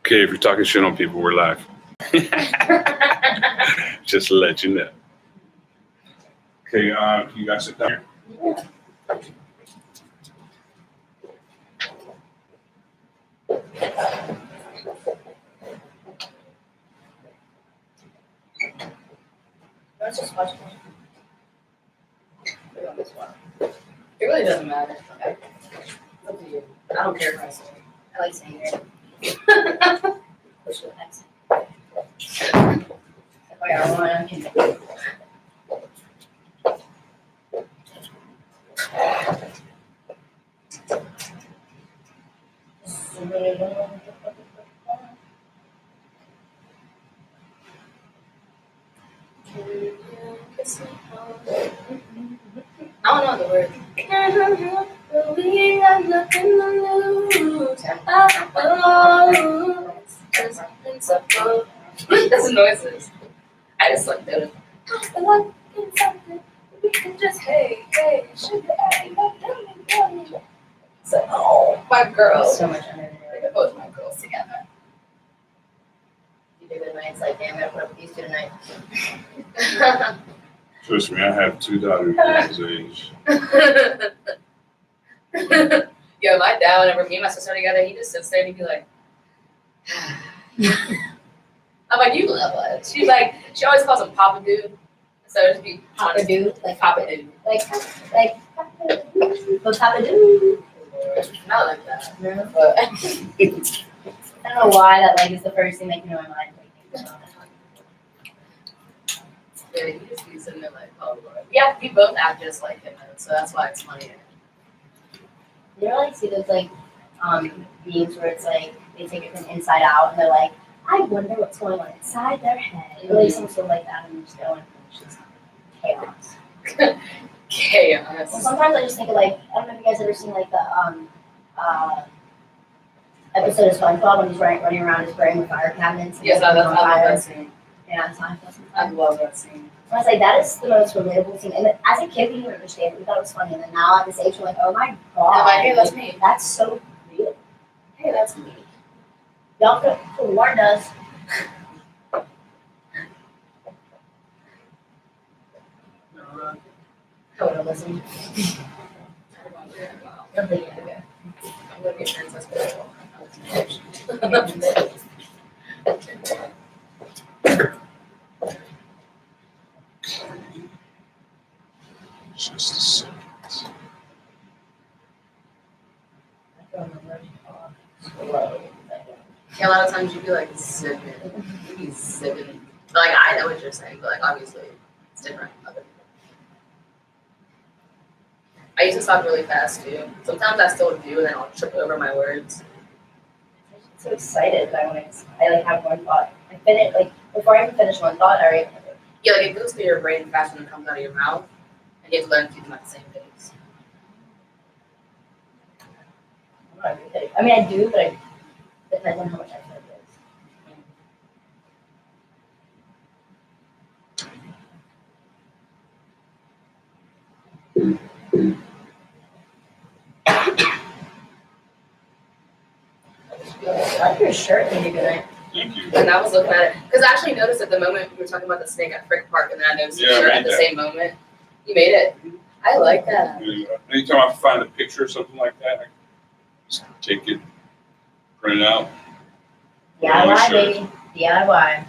Okay, if you're talking shit on people, we're live. Just to let you know. Okay, you guys sit down here. Let's just watch one. We're on this one. It really doesn't matter. Okay. It's up to you. I don't care if I say it. I like saying it. Push the next. If I got one, I can. I don't know the words. That's the noises. I just like those. We can just hey, sugar, so, oh, my girls. So much energy. I could both my girls together. You do good nights like, damn, I'm gonna put up with these two tonight. Trust me, I have two daughters at his age. Yo, my dad, whenever me and my sister are together, he just sits there and he'd be like, I'm like, you love us. She's like, she always calls him Papa Dude. So it'd just be Papa Dude, like Papa Dude. Like Papa Dude. But Papa Dude. Not like that. No. But I don't know why that like is the first thing that you know in mind. Yeah, he just be sitting there like, oh Lord. Yeah, we both act just like him, so that's why it's funny. You ever like see those like memes where it's like they take it from inside out and they're like, I wonder what's going on inside their head. Mm-hmm. Or like some sort of like that, and you just go and it's just chaos. Chaos. Well, sometimes I just think of like, I don't know if you guys ever seen like the episode of SpongeBob when he's running around his brain with fire cabinets. Yes, I love that scene. Yeah, I love that scene. I was like, that is the most relatable scene. And as a kid, we didn't understand it. We thought it was funny. And then now at this age, we're like, oh my God. I'm like, hey, that's me. That's so real. Hey, that's me. Y'all could warn us. I would have listened. I'm thinking, okay. I'm going to be a princess, Just a second. Yeah, a lot of times you'd be like zipping. You'd be zipping. Like, I know what you're saying, but like, obviously, it's different. I used to talk really fast too. Sometimes I still do, and then I'll trip over my words. I'm so excited that I like have one thought. I finish like before I even finish one thought, I already have it. Yeah, like it goes through your brain faster than it comes out of your mouth, and you have to learn to keep them at the same pace. I'm not good at it. I mean, I do, but it depends on how much I feel it is. I like your shirt, Lady Goodnight. Thank you. And I was looking at it because I actually noticed at the moment we were talking about the snake at Frick Park, and then I noticed your shirt at the same moment. You made it. I like that. Anytime I find a picture or something like that, I just take it, print it out. DIY, baby. DIY.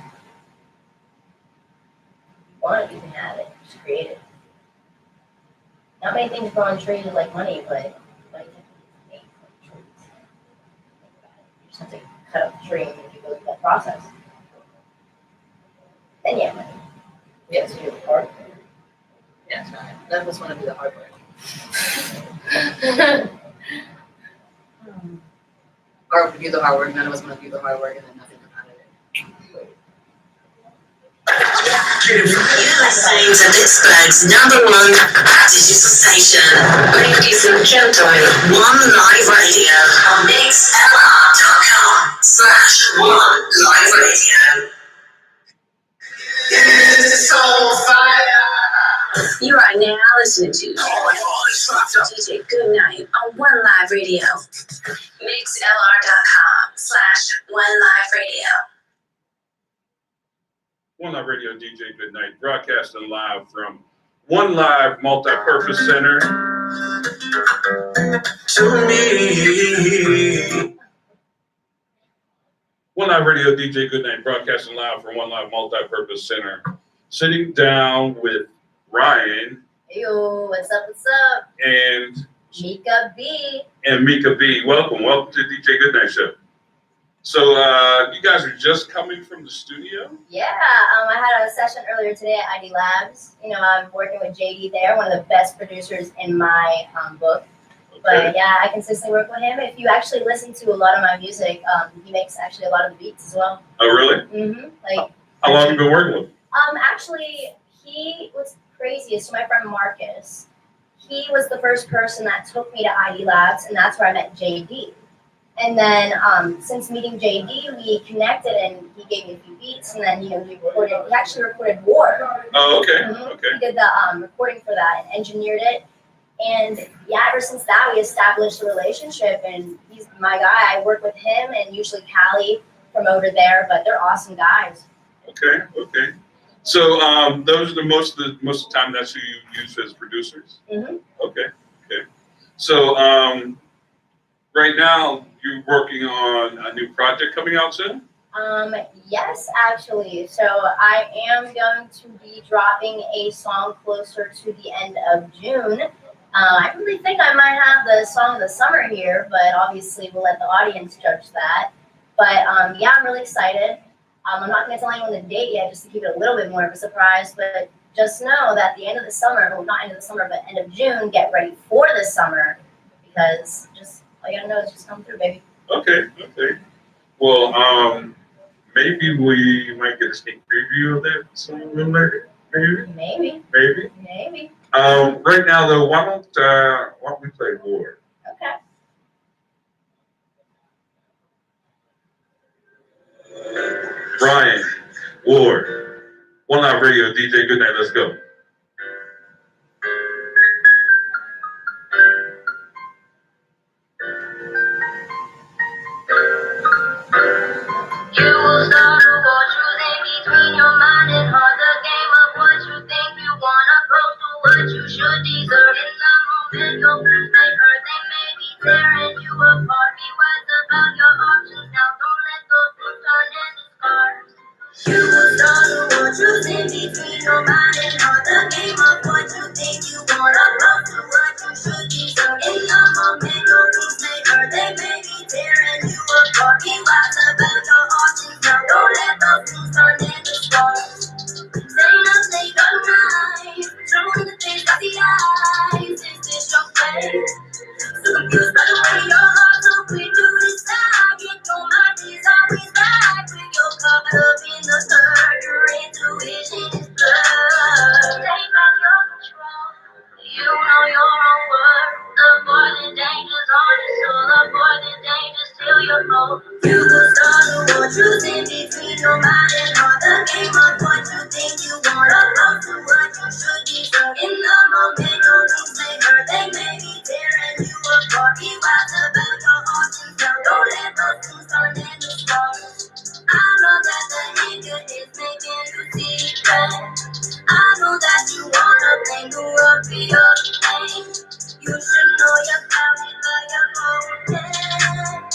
Want it, you can have it. Just create it. Not many things grow on trees like money, but money can make from trees. You just have to cut up the tree and you go through that process. Then you have money. Yes, you do the hard work. Yes, right. None of us want to do the hard work. Or do the hard work, none of us want to do the hard work, and then nothing comes out of it. You're listening to Pittsburgh's #1 digital station. Ladies and gentlemen, One Live Radio on mixlr.com/One Live Radio. It's on fire. You are now listening to DJ Goodnight on One Live Radio. mixlr.com/One Live Radio. One Live Radio DJ Goodnight, broadcasting live from One Live Multi-Purpose Center. To me. One Live Radio DJ Goodnight, broadcasting live from One Live Multi-Purpose Center. Sitting down with Ryane. Yo, what's up, And Mika B. And Mika B. Welcome to DJ Goodnight Show. So you guys are just coming from the studio? Yeah, I had a session earlier today at ID Labs. You know, I'm working with JD there, one of the best producers in my book. Okay. But yeah, I consistently work with him. If you actually listen to a lot of my music, he makes actually a lot of the beats as well. Oh, really? Mm-hmm. Like, how long have you been working with him? Actually, he was craziest. So my friend Marcus, he was the first person that took me to ID Labs, and that's where I met JD. And then since meeting JD, we connected, and he gave me a few beats, and then, you know, he actually recorded War. Oh, okay, Mm-hmm. okay. He did the recording for that and engineered it. And yeah, ever since that, we established a relationship, and he's my guy. I work with him and usually Callie from over there, but they're awesome guys. Okay, okay. So those are the most of the time that's who you use as producers? Mm-hmm. Okay, okay. So right now you're working on a new project coming out soon? Yes, actually. So I am going to be dropping a song closer to the end of June. I really think I might have the song of the summer here, but obviously we'll let the audience judge that. But yeah, I'm really excited. I'm not going to tell anyone the date yet, just to keep it a little bit more of a surprise, but just know that the end of the summer, well, not end of the summer, but end of June, get ready for the summer, because just all you gotta know is just come through, baby. Okay, okay. Well, maybe we might get a sneak preview of that song a little later. Maybe. Maybe. Right now, though, why don't we play War? Okay. Ryane, War, One Live Radio, DJ Goodnight. Let's go. You will start a war choosing between your mind and heart. The game of what you think you want, opposed to what you should deserve. In the moment, your wounds they hurt, they may be tearing you apart. Be wise about your options now. Don't let those wounds turn into scars. You will start a war choosing between your mind and heart. The game of what you think you want, opposed to what you should deserve. In the moment, your wounds they hurt, they may be tearing you apart. Be wise about your options now. Don't let those wounds turn into scars. Staying up late all night, showing the face of the eyes. Is this your place? So confused by the way your heart so quick to decide. Yet your mind is always right. When you're caught up in the hurt, your intuition is blurred. Take back your control. You know your own worth. Avoid the dangers on your soul. Avoid the dangers till you're whole. You will start a war choosing between your mind and heart. The game of what you think you want, opposed to what you should deserve. In the moment, your dreams may hurt. They may be tearing you apart. Be wise about your options now. Don't let those things turn into scars. I know that the anger is making you secret. I know that you wanna blame the world for your pain. You should know you're counted by your own hand.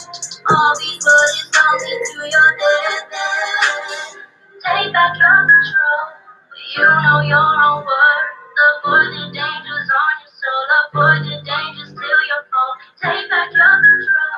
Always what is only to your death end. Take back your control. You know your own worth. Avoid the dangers on your soul. Avoid the dangers till you're full. Take back your control.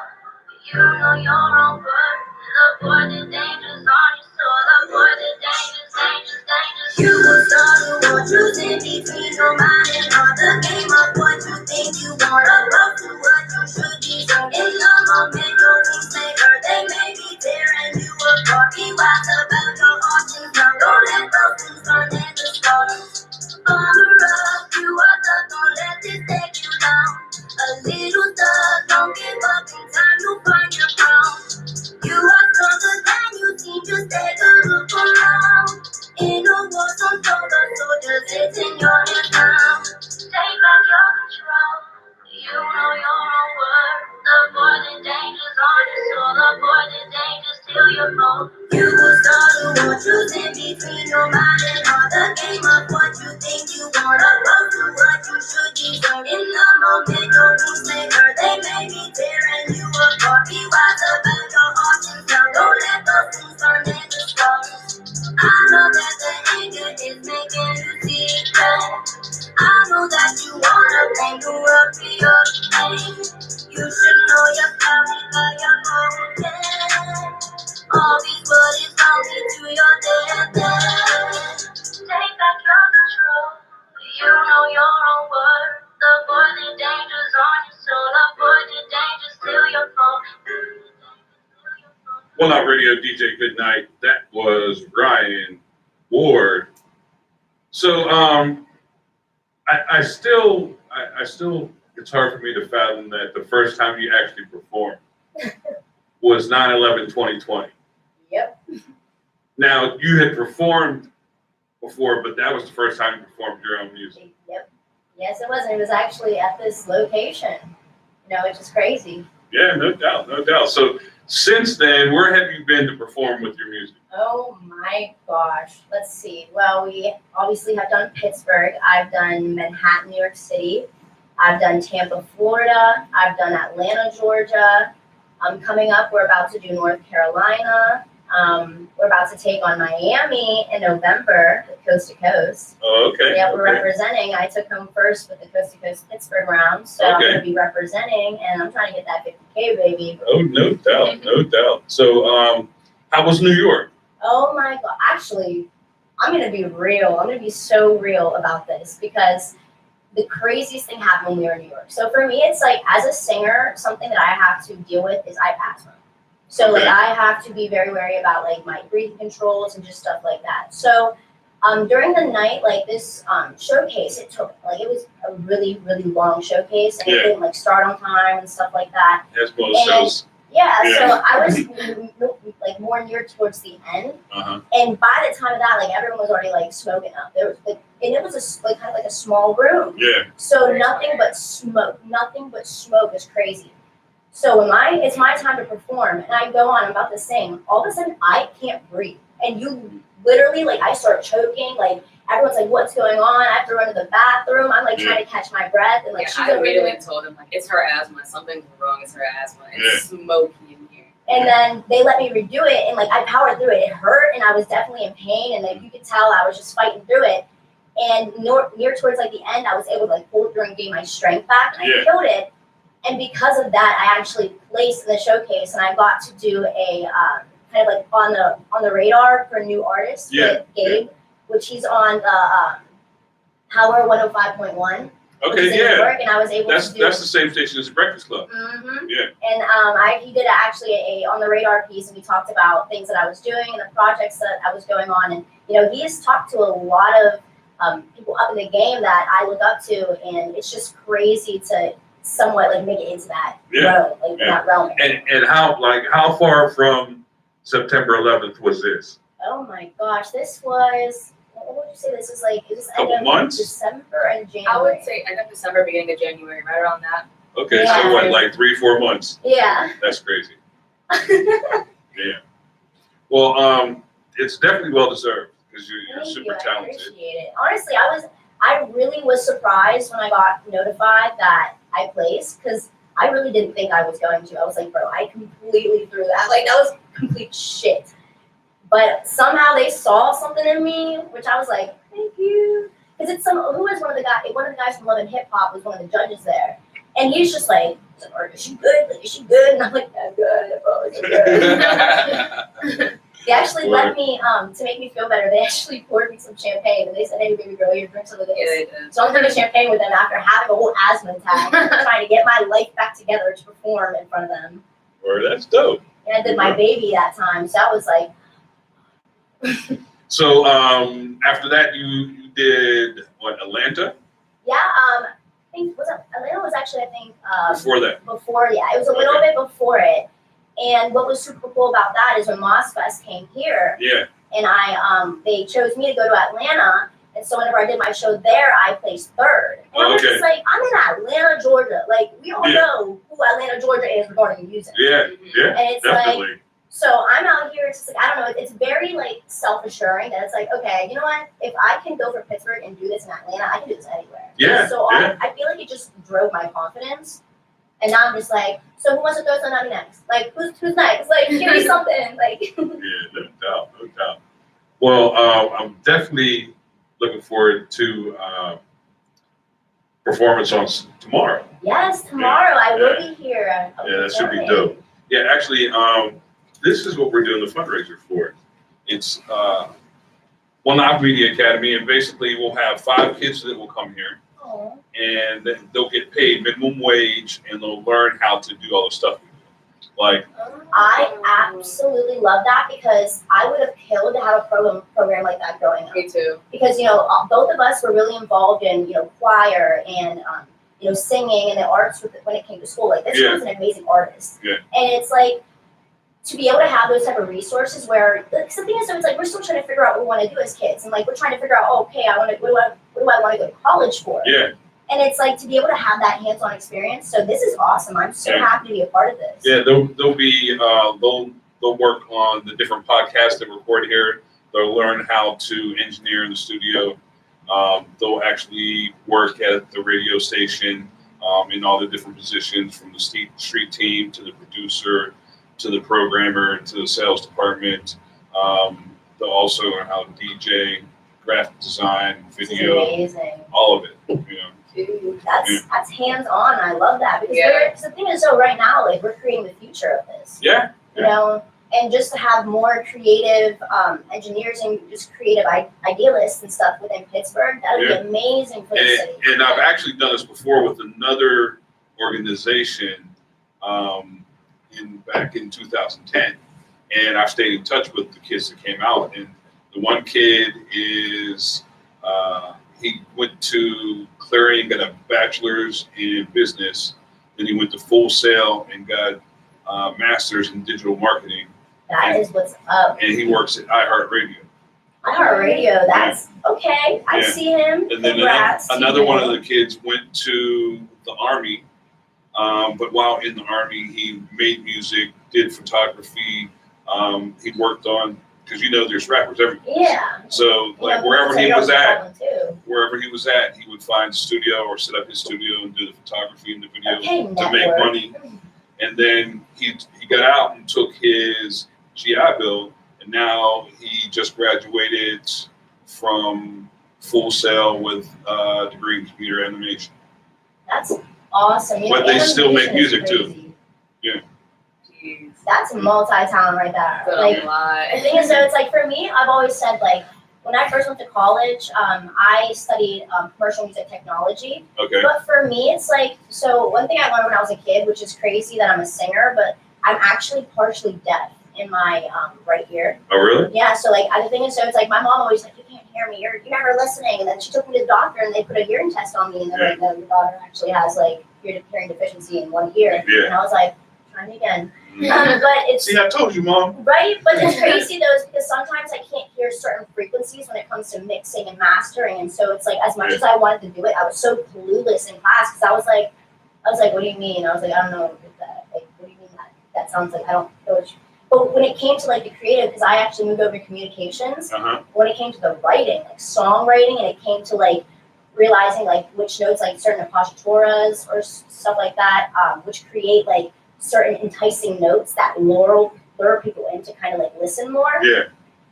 You know your own worth. Avoid the dangers on your soul. Avoid the dangers, dangers, dangers. You will start a war choosing between your mind and heart. The game of what you think you want, opposed to what you should deserve. In the moment, your wounds may hurt. They may be tearing you apart. Be wise about your options now. Don't let those things turn into scars. Armor up, you are tough. Don't let this take you down. A little stuck, don't give up. In time, you'll find your crown. You are stronger than you seem. Just take a look around. In a war zone, so the soldiers, it's in your hands now. Take back your control. You know your own worth. be wise about your options now. Don't let those things turn into stories. I know that the anger is making you secret. I know that you wanna bring the world to your pain. You should know your power by your own hand. All these words don't lead to your death. Take back your control. You know your own worth. Avoid the dangers on your soul. Avoid the dangers till your phone. Well, Out Radio DJ Goodnight. That was Ryane Ward. So, I still, it's hard for me to fathom that the first time you actually performed was 9/11/2020. Yep. Now, you had performed before, but that was the first time you performed your own music. Yep. Yes, it was. And it was actually at this location. You know, it's just crazy. Yeah, no doubt, no doubt. So, since then, where have you been to perform with your music? Oh my gosh. Let's see. Well, we obviously have done Pittsburgh. I've done Manhattan, New York City. I've done Tampa, Florida. I've done Atlanta, Georgia. Coming up, we're about to do North Carolina. We're about to take on Miami in November, Coast to Coast. Oh, okay. Yeah, we're representing. I took home first with the Coast to Coast Pittsburgh round, so I'm going to be representing, and I'm trying to get that 50K, baby. Oh, no doubt, no doubt. So, how was New York? Oh my God. Actually, I'm going to be real. I'm going to be so real about this because the craziest thing happened when we were in New York. So for me, it's like, as a singer, something that I have to deal with is I have asthma. So like I have to be very wary about like my breathing controls and just stuff like that. So during the night, like this showcase, it was a really, really long showcase, and it didn't like start on time and stuff like that. Yes, most shows. Yeah, so I was like more near towards the end, and by the time of that, like everyone was already like smoking up. There was like, and it was kind of like a small room. Yeah. So nothing but smoke is crazy. So when it's my time to perform, and I go on, I'm about to sing. All of a sudden, I can't breathe, and you literally like I start choking. Like everyone's like, "What's going on?" I have to run to the bathroom. I'm like trying to catch my breath, and like I immediately told him like it's her asthma. Something's wrong. It's her asthma. It's smoky in here. And then they let me redo it, and like I powered through it. It hurt, and I was definitely in pain, and like you could tell I was just fighting through it. And near towards like the end, I was able to like pull through and gain my strength back, and I killed it. And because of that, I actually placed in the showcase, and I got to do a kind of like on the radar for new artists with Gabe, which he's on the Power 105.1. Okay, New York, and I was able to do that's the same station as the Breakfast Club. Mm-hmm. Yeah. And he did actually a on the radar piece, and we talked about things that I was doing and the projects that I was going on. And you know, he has talked to a lot of people up in the game that I look up to, and it's just crazy to somewhat like make it into that realm, like that realm. And how far from September 11th was this? Oh my gosh, this was. What would you say this is like? Is this couple months? December and January? I would say end of December, beginning of January, right around that. Okay, so what, like 3-4 months? Yeah. That's crazy. Yeah. Well, it's definitely well deserved because you're super talented. I appreciate it. Honestly, I really was surprised when I got notified that I placed because I really didn't think I was going to. I was like, bro, I completely threw that. Like, that was complete shit. But somehow they saw something in me, which I was like, thank you. Because it's one of the guys from Love and Hip Hop was one of the judges there. And he's just like, is she good? Like, is she good? And I'm like, yeah, good. Oh, good. They actually let me, to make me feel better, they actually poured me some champagne. And they said, hey, baby girl, you drink some of this. Yeah, they did. So I'm drinking champagne with them after having a whole asthma attack, trying to get my life back together to perform in front of them. Well, that's dope. And I did my baby that time. So I was like, so after that, you did what? Atlanta? Yeah, I think Atlanta was actually Before that. It was a little bit before it. And what was super cool about that is when MozFest came here. Yeah. And they chose me to go to Atlanta, and so whenever I did my show there, I placed third. And I was just like, I'm in Atlanta, Georgia. Like we all know who Atlanta, Georgia is regarding music. Yeah, and it's definitely. like. So I'm out here, it's just like, I don't know, it's very like self-assuring that it's like, okay, you know what, if I can go for Pittsburgh and do this in Atlanta, I can do this anywhere. Yeah. So I feel like it just drove my confidence. And now I'm just like, so who wants to throw something at me next? Like, who's next? Like, give me something. Like, Yeah, no doubt, no doubt. Well, I'm definitely looking forward to performance on tomorrow. yes, tomorrow I will be here. I'll Yeah, that should be performing. dope. Yeah, actually, this is what we're doing the fundraiser for. It's One Live Media Academy, and basically we'll have 5 kids that will come here, Aw. and they'll get paid minimum wage, and they'll learn how to do all the stuff we do. Like, I absolutely love that because I would have killed to have a program like that growing up. Me too. Because both of us were really involved in choir and singing and the arts when it came to school. Like this Yeah. was an amazing artist. Yeah. And it's like to be able to have those type of resources where the thing is, it's like we're still trying to figure out what we want to do as kids, and like we're trying to figure out, okay, what do I want to go to college for? yeah, And it's like to be able to have that hands-on experience. So this is awesome. I'm so Yeah. happy to be a part of this. yeah, they'll work on the different podcasts that record here. They'll learn how to engineer in the studio. They'll actually work at the radio station in all the different positions, from the street team to the producer to the programmer to the sales department. They'll also learn how to DJ, graphic design, This is video, amazing. all of it. That's hands-on. I love that because Yeah. the thing is, so right now, like we're creating the future of this. Yeah. And just to have more creative engineers and just creative idealists and stuff within Pittsburgh, that would Yeah. be amazing for the city. And I've actually done this before with another organization back in 2010, and I've stayed in touch with the kids that came out. And the one kid is he went to Clarion, got a bachelor's in business, then he went to Full Sail and got a master's in digital marketing, That is what's up. and he works at iHeartRadio. iHeartRadio, that's okay. I Yeah. see him. And then Congrats to another one him. of the kids went to the Army, but while in the Army, he made music, did photography. He worked on, because there's rappers everywhere. Yeah. So like so wherever he you're was at, too. he would find a studio or set up his studio and do the photography and the video Okay, to network. make money. And then he got out and took his GI Bill, and now he just graduated from Full Sail with a degree in computer animation. That's awesome. But they still make animation is music, too. crazy. Jeez. That's multi-talent right there. That's Like, a lot. the thing is, though, it's like for me, I've always said, like, when I first went to college, I studied commercial music technology. Okay. But for me, it's like, so one thing I learned when I was a kid, which is crazy that I'm a singer, but I'm actually partially deaf in my right ear. Oh, really? Yeah, so like the thing is, so it's like my mom always like, you can't hear me, you're never listening. And then she took me to the doctor and they put a hearing test on me, and then like, the daughter actually has like hearing deficiency in one ear. Yeah. And I was like, trying again. Mhm. But it's See, I told you, Mom. right, but it's crazy though, is because sometimes I can't hear certain frequencies when it comes to mixing and mastering, and so it's like as much as I wanted to do it, I was so clueless in class because I was like, what do you mean? I was like, I don't know what that. Like, what do you mean that sounds like I don't know what you. But when it came to like the creative, because I actually moved over to communications, when it came to the writing, like songwriting, and it came to like realizing like which notes, like certain apostatoras or stuff like that, which create like certain enticing notes that lure people in to kind of like listen more. Yeah.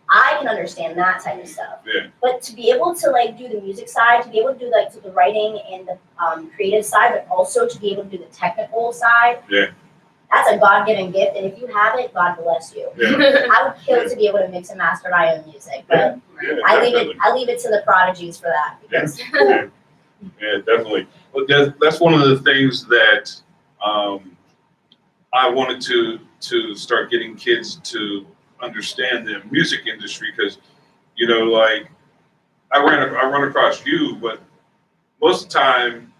I can understand that type of stuff. Yeah. But to be able to like do the music side, to be able to do like the writing and the creative side, but also to be able to do the technical side. Yeah. That's a God-given gift, and if you have it, God bless you. Yeah. I would kill to be able to mix and master my own music, but Yeah, I definitely. leave it to the prodigies for that. Because Yeah, definitely. Well, that's one of the things that I wanted to start getting kids to understand the music industry, because like I run across you, but most of the time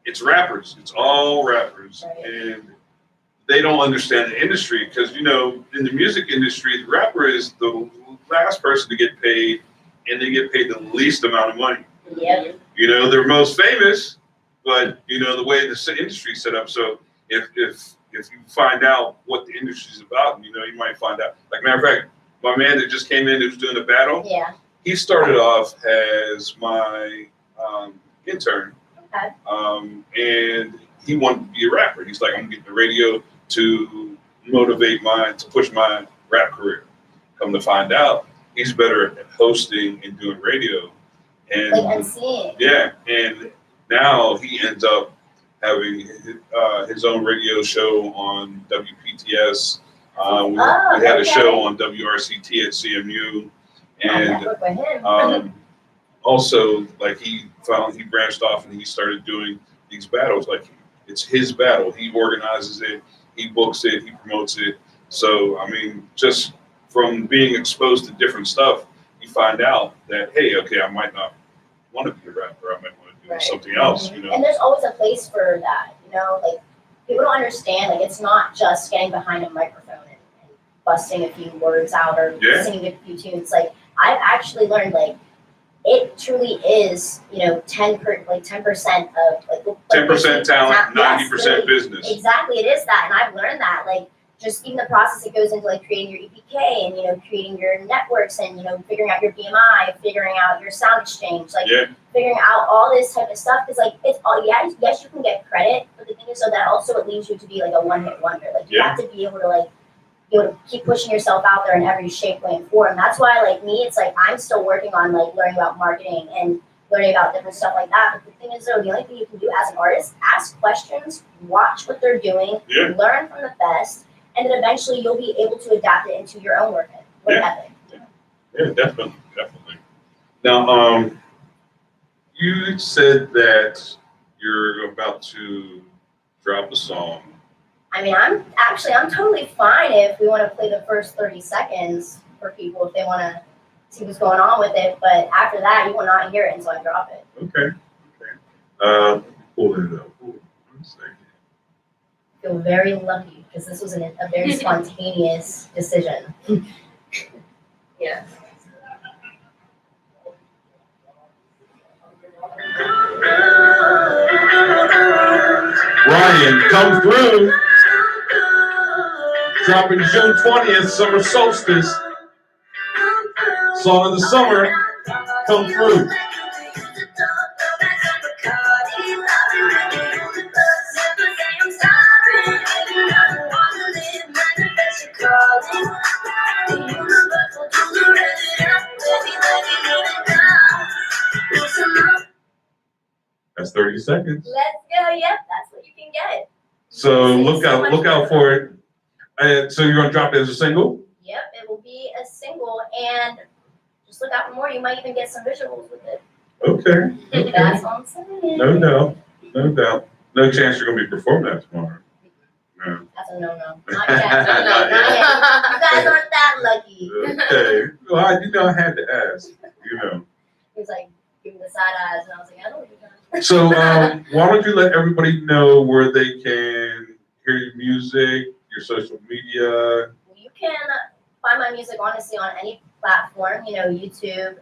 it's rappers. It's all rappers, Right. and they don't understand the industry because in the music industry, the rapper is the last person to get paid, and they get paid the least amount of money. Yep. They're most famous, but the way the industry's set up. So if you find out what the industry's about, you might find out. Like, matter of fact, my man that just came in who's doing a battle, Yeah. he started off as my intern, Okay. and he wanted to be a rapper. He's like, I'm getting the radio to to push my rap career. Come to find out, he's better at hosting and doing radio. And Like unseen. yeah, and now he ends up having his own radio show on WPTS. We had a show on WRCT at CMU, and also like he branched off and he started doing these battles. Like it's his battle. He organizes it, he books it, he promotes it. So I mean, just from being exposed to different stuff, you find out that hey, okay, I might not want to be a rapper. I might want to do something else. You know. And there's always a place for that. You know, like people don't understand. Like it's not just getting behind a microphone and busting a few words out or singing a few tunes. Like I've actually learned like it truly is, 10% of like 10% talent, 90% business. Exactly, it is that, and I've learned that. Like just even the process that goes into like creating your EPK and creating your networks and figuring out your BMI, figuring out your sound exchange, like figuring out all this type of stuff. Because like it's all yes, you can get credit, but the thing is, so that also it leaves you to be like a one-hit wonder. Like you have to be able to keep pushing yourself out there in every shape, way, and form. That's why, like me, it's like I'm still working on like learning about marketing and learning about different stuff like that. But the thing is, though, the only thing you can do as an artist, ask questions, watch what they're doing, learn from the best, and then eventually you'll be able to adapt it into your own work ethic. Yeah, definitely. Now, you said that you're about to drop a song. I mean, I'm totally fine if we want to play the first 30 seconds for people if they want to see what's going on with it. But after that, you will not hear it until I drop it. Okay. Pull it up. One second. I feel very lucky because this was a very spontaneous decision. Yeah. Ryane, come through. Dropping June 20th, Summer Solstice. Song of the Summer, come through. That's 30 seconds. Let's go. Yep, that's what you can get. So look out for it. So you're gonna drop it as a single? Yep, it will be a single, and just look out for more. You might even get some visuals with it. Okay. That's all I'm saying. No doubt. No chance you're gonna be performing that tomorrow. No. That's a no. Not yet. Not yet. You guys aren't that lucky. Okay. Well, I had to ask. He was like giving the side eyes, and I was like, I don't know what you're doing. So why don't you let everybody know where they can hear your music, your social media? You can find my music honestly on any platform, YouTube,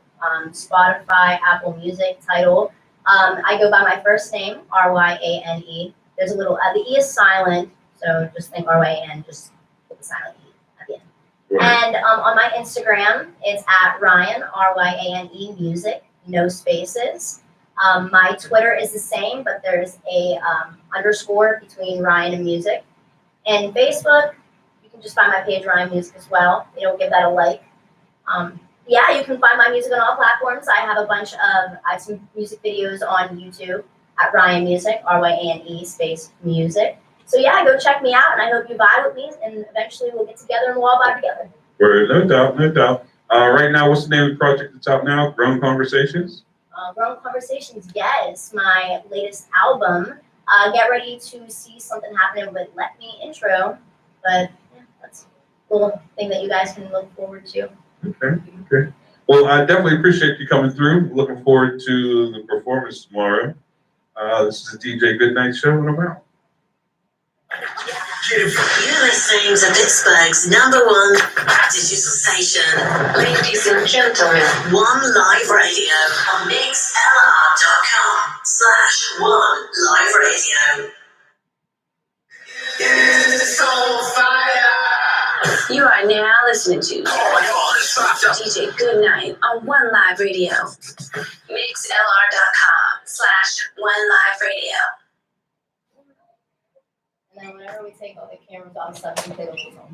Spotify, Apple Music, Tidal. I go by my first name, Ryane. There's a little, the E is silent, so just think Ryane, just put the silent E at the end. Right. And on my Instagram, it's at Ryane, Ryane Music, no spaces. My Twitter is the same, but there's a underscore between Ryane and Music. And Facebook, you can just find my page, Ryane Music, as well. Give that a like. You can find my music on all platforms. I have some music videos on YouTube at Ryane Music, Ryane space music. So go check me out, and I hope you vibe with me, and eventually we'll get together and we'll all vibe together. No doubt. Right now, what's the name of the project that's out now? Grown Conversations? Grown Conversations, yes, my latest album. Get ready to see something happening with Let Me intro, but that's a little thing that you guys can look forward to. Okay. Well, I definitely appreciate you coming through. Looking forward to the performance tomorrow. This is the DJ Goodnight Show, and I'm out. You're listening to Pittsburgh's #1 digital station. Ladies and gentlemen, One Live Radio on mixlr.com/OneLiveRadio. It's on fire. You are now listening to DJ Goodnight on One Live Radio. mixlr.com/OneLiveRadio. Then whenever we take all the cameras off stuff, you can play the whole song.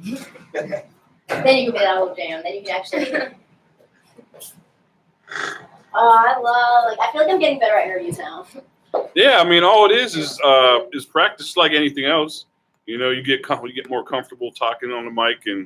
Then you can play that whole jam. Then you can actually. I feel like I'm getting better at interviews now. Yeah, I mean, all it is practice like anything else. You know, you get more comfortable talking on the mic and